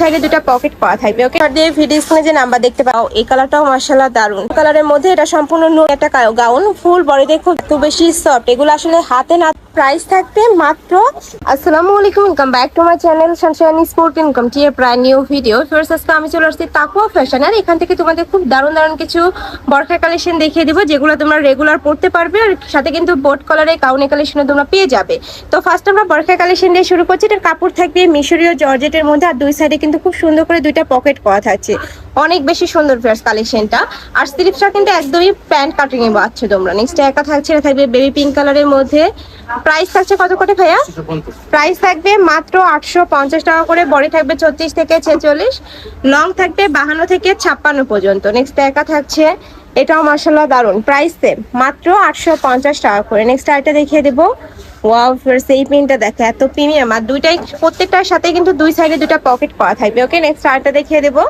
সাইডে দুটো পকেট করা থাকবে। ওকে, দিয়ে ভিডিও স্ক্রিনে যে নাম্বার দেখতে পাও, এই কালারটাও মাশাআল্লাহ দারুন কালারের মধ্যে। এটা সম্পূর্ণ নতুন একটা গাউন, ফুল বডিতে খুব এত বেশি সফট, এগুলো আসলে হাতে না। প্রাইস থাকবে মাত্র। আসসালামু আলাইকুম, welcome back to my channel sunshine sport income tier প্রায় নিউ ভিডিও। ফার্স্ট আজকে আমি চলে আসছি তাকুয়া ফ্যাশন, আর এখান থেকে তোমাদের খুব দারুণ দারুণ কিছু বরখা কালেকশন দেখিয়ে দিব, যেগুলো তোমরা রেগুলার পড়তে পারবে। আর সাথে কিন্তু বোট কালারে কাউনে কালেকশনে তোমরা পেয়ে যাবে। তো ফার্স্ট আমরা বরখা কালেকশন দিয়ে শুরু করছি। এটার কাপড় থাকবে মিশরীয় জর্জেটের মধ্যে, আর দুই সাইডে কিন্তু খুব সুন্দর করে দুইটা পকেট করা থাকছে, অনেক বেশি সুন্দর ফ্রেশ কালেকশনটা। আর স্লিপসটা কিন্তু একদমই প্যান্ট কাটিং এ পাচ্ছ তোমরা। নেক্সট একা থাকছে, এটা থাকবে বেবি পিঙ্ক কালারের মধ্যে। প্রাইস থাকছে কত করে ভাইয়া? প্রাইস থাকবে মাত্র 850 টাকা করে। বডি থাকবে 36 থেকে 46, লং থাকবে 52 থেকে 56 পর্যন্ত। নেক্সট একা থাকছে, এটাও মাশাআল্লাহ দারুন, প্রাইস সেম মাত্র 850 টাকা করে। নেক্সট আইটা দেখিয়ে দেবো। ওয়াও ফ্রেন্ডস, এই পিনটা দেখো এত প্রিমিয়াম, আর দুইটাই প্রত্যেকটার সাথে কিন্তু দুই সাইডে দুটো পকেট করা থাকবে। ওকে, নেক্সট আইটা দেখিয়ে দেবো।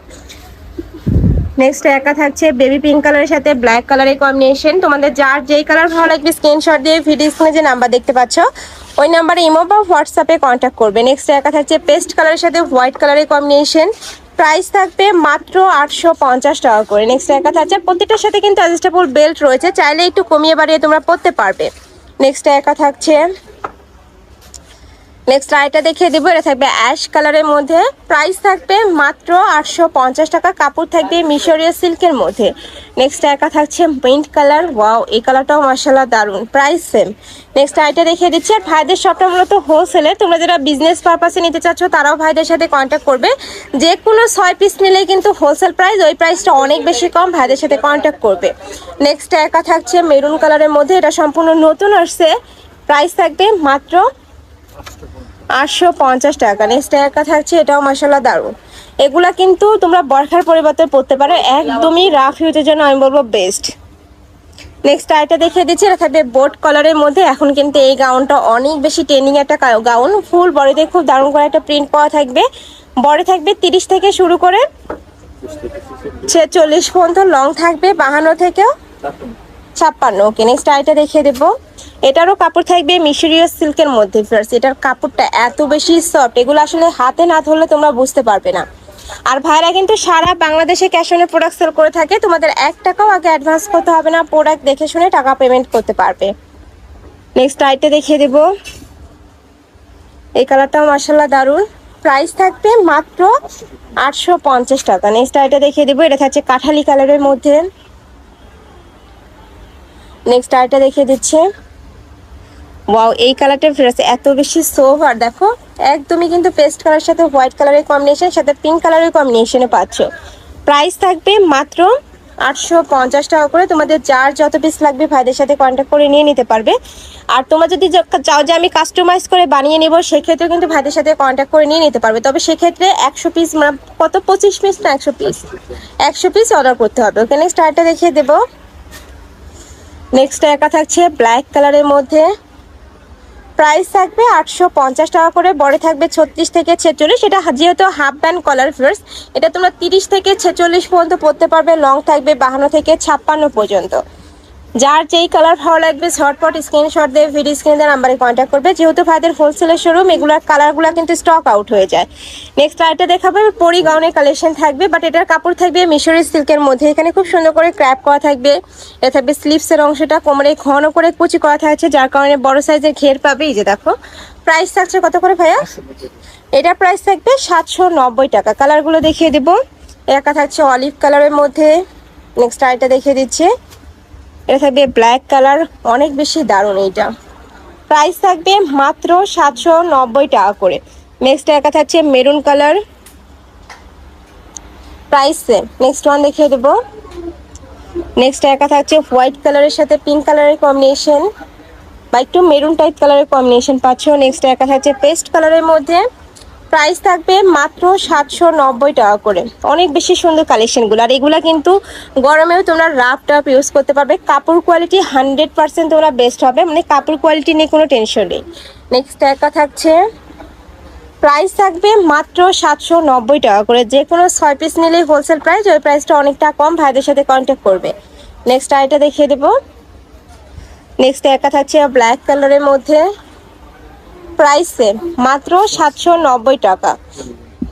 নেক্সট একা থাকছে বেবি পিঙ্ক কালারের সাথে ব্ল্যাক কালারের কম্বিনেশন। তোমাদের যার যেই কালার ভালো লাগবে স্ক্রিনশট দিয়ে ভিডিও স্ক্রিনে যে নাম্বার দেখতে পাচ্ছ ওই নাম্বারে ইমো বা হোয়াটসঅ্যাপে কন্ট্যাক্ট করবে। নেক্সট একা থাকছে পেস্ট কালারের সাথে হোয়াইট কালারের কম্বিনেশন। প্রাইস থাকবে মাত্র 850 টাকা করে। নেক্সট একা থাকছে, প্রত্যেকটার সাথে কিন্তু অ্যাডজাস্টেবল বেল্ট রয়েছে, চাইলে একটু কমিয়ে বাড়িয়ে তোমরা পরতে পারবে। নেক্সট একা থাকছে, নেক্সট আইটা দেখিয়ে দিব। এটা থাকবে অ্যাশ কালারের মধ্যে। প্রাইস থাকবে মাত্র 850 টাকা। কাপড় থাকবে মিশরীয় সিল্কের মধ্যে। নেক্সট একা থাকছে মিন্ট কালার। ওয়াও, এই কালারটাও মাশাআল্লাহ দারুন, প্রাইস সেম। নেক্সট আইটা দেখিয়ে দিচ্ছি। আর ভাইদের শপটা মূলত হোলসেলে, তোমরা যারা বিজনেস পারপাসে নিতে চাচ্ছ তারাও ভাইদের সাথে কন্ট্যাক্ট করবে। যে কোনো 6 পিস নিলেই কিন্তু হোলসেল প্রাইস, ওই প্রাইসটা অনেক বেশি কম, ভাইদের সাথে কন্ট্যাক্ট করবে। নেক্সট একা থাকছে মেরুন কালারের মধ্যে, এটা সম্পূর্ণ নতুন আসছে। প্রাইস থাকবে মাত্র 850 টাকা। নেক্সট একা থাকছে, এটাও মাশাআল্লাহ দারুন। এগুলা কিন্তু তোমরা বরখার পরিবর্তে পরতে পারো, একদমই রাফ ইউজের জন্য আমি বলবো বেস্ট। নেক্সট আইটা দেখিয়ে দিচ্ছি। এটা থাকবে বোট কালারের মধ্যে। এখন কিন্তু এই গাউনটা অনেক বেশি ট্রেন্ডিং একটা গাউন, ফুল বডিতে খুব দারুণ করে একটা প্রিন্ট করা থাকবে। বডি থাকবে 30 থেকে শুরু করে 46 পর্যন্ত, লং থাকবে 52 থেকে 56। ওকে, নেক্সট আইটা দেখিয়ে দেবো। এটারও কাপড় থাকবে মিশরীয় সিল্কের মধ্যে। ফ্রেন্ডস, এটার কাপড়টা এত বেশি সফট, এগুলো আসলে হাতে না ধরলে তোমরা বুঝতে পারবে না। আর ভাইরা কিন্তু সারা বাংলাদেশে ক্যাশ অনে প্রোডাক্ট সেল করে থাকে, তোমাদের 1 টাকাও আগে অ্যাডভান্স করতে হবে না, প্রোডাক্ট দেখে শুনে টাকা পেমেন্ট করতে পারবে। নেক্সট আইটা দেখিয়ে দেবো। এই কালারটাও মাশাআল্লাহ দারুন, প্রাইস থাকবে মাত্র 850 টাকা। নেক্সট আইটা দেখিয়ে দেবো। এটা থাকছে কাঠালি কালারের মধ্যে। নেক্সট আইটা দেখিয়ে দিচ্ছে। ওয়াও, এই কালারটা ফ্রেশ, এত বেশি সোভার দেখো, একদমই কিন্তু পেস্ট কালারের সাথে হোয়াইট কালারের কম্বিনেশন, সাথে পিঙ্ক কালারের কম্বিনেশনে পাচ্ছ। প্রাইস থাকবে মাত্র 850 টাকা করে। তোমাদের যার যত পিস লাগবে ভাইদের সাথে কন্ট্যাক্ট করে নিয়ে নিতে পারবে। আর তোমরা যদি চাও যে আমি কাস্টমাইজ করে বানিয়ে নেবো, সেক্ষেত্রে কিন্তু ভাইদের সাথে কন্ট্যাক্ট করে নিয়ে নিতে পারবে। তবে সেক্ষেত্রে 100 পিস, মানে কত 25 পিস না 100 পিস, 100 পিস অর্ডার করতে হবে। ওকে, নেক্সট আরেকটা দেখিয়ে দেবো। নেক্সট একা থাকছে ব্ল্যাক কালারের মধ্যে। প্রাইস থাকবে 850 টাকা করে। বডি থাকবে 36 থেকে 46, এটা যেহেতু হাফ ব্যান্ড কলার ফ্রেন্ডস, এটা তোমরা 30 থেকে 46 পর্যন্ত পরতে পারবে। লং থাকবে 52 থেকে 56 পর্যন্ত। যার যেই কালার ভালো লাগবে ঝটপট স্ক্রিনশট দিয়ে ভিডিও স্ক্রিনে নাম্বারে কন্ট্যাক্ট করবে। যেহেতু ভাইদের হোলসেলের শোরুম, এগুলোর কালারগুলো কিন্তু স্টক আউট হয়ে যায়। নেক্সট আইটা দেখাবো, পরি গাউনের কালেকশন থাকবে, বাট এটার কাপড় থাকবে মিশরি সিল্কের মধ্যে। এখানে খুব সুন্দর করে ক্র্যাপ করা থাকবে। এটা থাকবে স্লিভসের অংশটা কোমরে ঘন করে কুচি করা থাকছে, যার কারণে বড় সাইজের ঘের পাবে। এই যে দেখো, প্রাইস থাকছে কত করে ভাইয়া? এটা প্রাইস থাকবে 790 টাকা। কালারগুলো দেখিয়ে দিব। একা থাকছে অলিভ কালারের মধ্যে। নেক্সট আইটা দেখিয়ে দিচ্ছে। এটা থাকবে ব্ল্যাক কালার, অনেক বেশি দারুণ এইটা। প্রাইস থাকবে মাত্র 790 টাকা করে। নেক্সট একা থাকছে maroon colour, price same. Next one দেখিয়ে দেবো। নেক্সট একা থাকছে হোয়াইট কালারের সাথে পিঙ্ক কালারের কম্বিনেশন, বা একটু মেরুন টাইপ কালারের কম্বিনেশন পাচ্ছ। নেক্সট একা থাকছে পেস্ট কালারের মধ্যে। প্রাইস থাকবে মাত্র 790 টাকা করে। অনেক বেশি সুন্দর কালেকশনগুলো, আর এগুলা কিন্তু গরমেও তোমরা রাফ টাপ ইউজ করতে পারবে। কাপড় কোয়ালিটি 100% তোমরা বেস্ট হবে, মানে কাপড় কোয়ালিটি নিয়ে কোনো টেনশন নেই। নেক্সট একা থাকছে, প্রাইস থাকবে মাত্র 790 টাকা করে। যে কোনো 6 পিস নিলেই হোলসেল প্রাইস, ওই প্রাইসটা অনেকটা কম, ভাইদের সাথে কন্ট্যাক্ট করবে। নেক্সট আইটা দেখিয়ে দেবো। নেক্সট একা থাকছে ব্ল্যাক কালারের মধ্যে। প্রাইস সেম মাত্র 790 টাকা।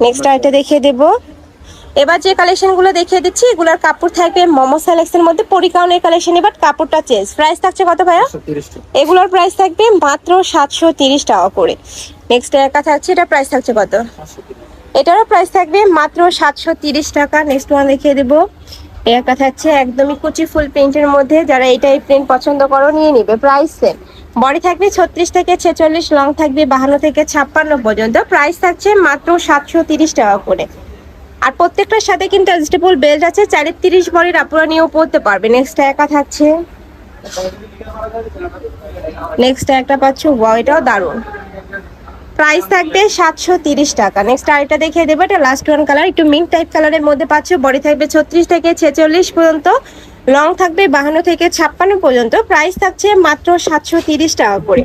নেক্সট আরেকটা দেখিয়ে দেবো। এবার যে কালেকশনগুলো দেখিয়ে দিচ্ছি এগুলোর কাপড় থাকবে মোমো সিলেকশনের মধ্যে পরিকাউনের কালেকশন, এবার কাপড়টা চেঞ্জ। প্রাইস থাকছে কত ভাইয়া? এগুলোর প্রাইস থাকবে মাত্র 730 টাকা করে। নেক্সট একা থাকছে, এটা প্রাইস থাকছে কত? এটারও প্রাইস থাকবে মাত্র 730 টাকা। নেক্সট ওয়ান দেখিয়ে দেবো। একা থাকছে একদমই কুচি ফুল প্রিন্টের মধ্যে, যারা এটাই প্রিন্ট পছন্দ করো নিয়ে নিবে। প্রাইস সেম, বডি থাকবে 36 থেকে 46, লং থাকবে 52 থেকে 56 পর্যন্ত। প্রাইস থাকছে মাত্র 730 টাকা করে। আর প্রত্যেকটার সাথে কিন্তু অ্যাডজাস্টেবল বেল্ট আছে, 34 বডির আপুরা নিয়েও পরতে পারবে। নেক্সট একা থাকছে, নেক্সট একটা পাচ্ছ, ওয়াও এটাও দারুণ। প্রাইস থাকবে 730 টাকা। নেক্সট আরেকটা দেখিয়ে দেবো, এটা লাস্ট ওয়ান কালার, একটু মিন্ট টাইপ কালারের মধ্যে পাচ্ছ। বডি থাকবে 36 থেকে 46 পর্যন্ত, লং থাকবে 52 থেকে 56 পর্যন্ত। প্রাইস থাকছে মাত্র 730 টাকা করে।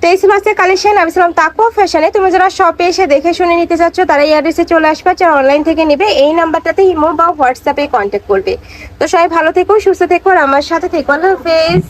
23 মাসের কালেকশন আমি ছিলাম তাকওয়া ফ্যাশনে। তুমি যারা শপে এসে দেখে শুনে নিতে চাচ্ছ তারা এই অ্যাড্রেসে চলে আসবে, যারা অনলাইন থেকে নেবে এই নাম্বারটাতে ইমো বা হোয়াটসঅ্যাপে কন্ট্যাক্ট করবে। তো সবাই ভালো থেকো, সুস্থ থেকো আর আমার সাথে থেকো। আল্লাহ হাফেজ।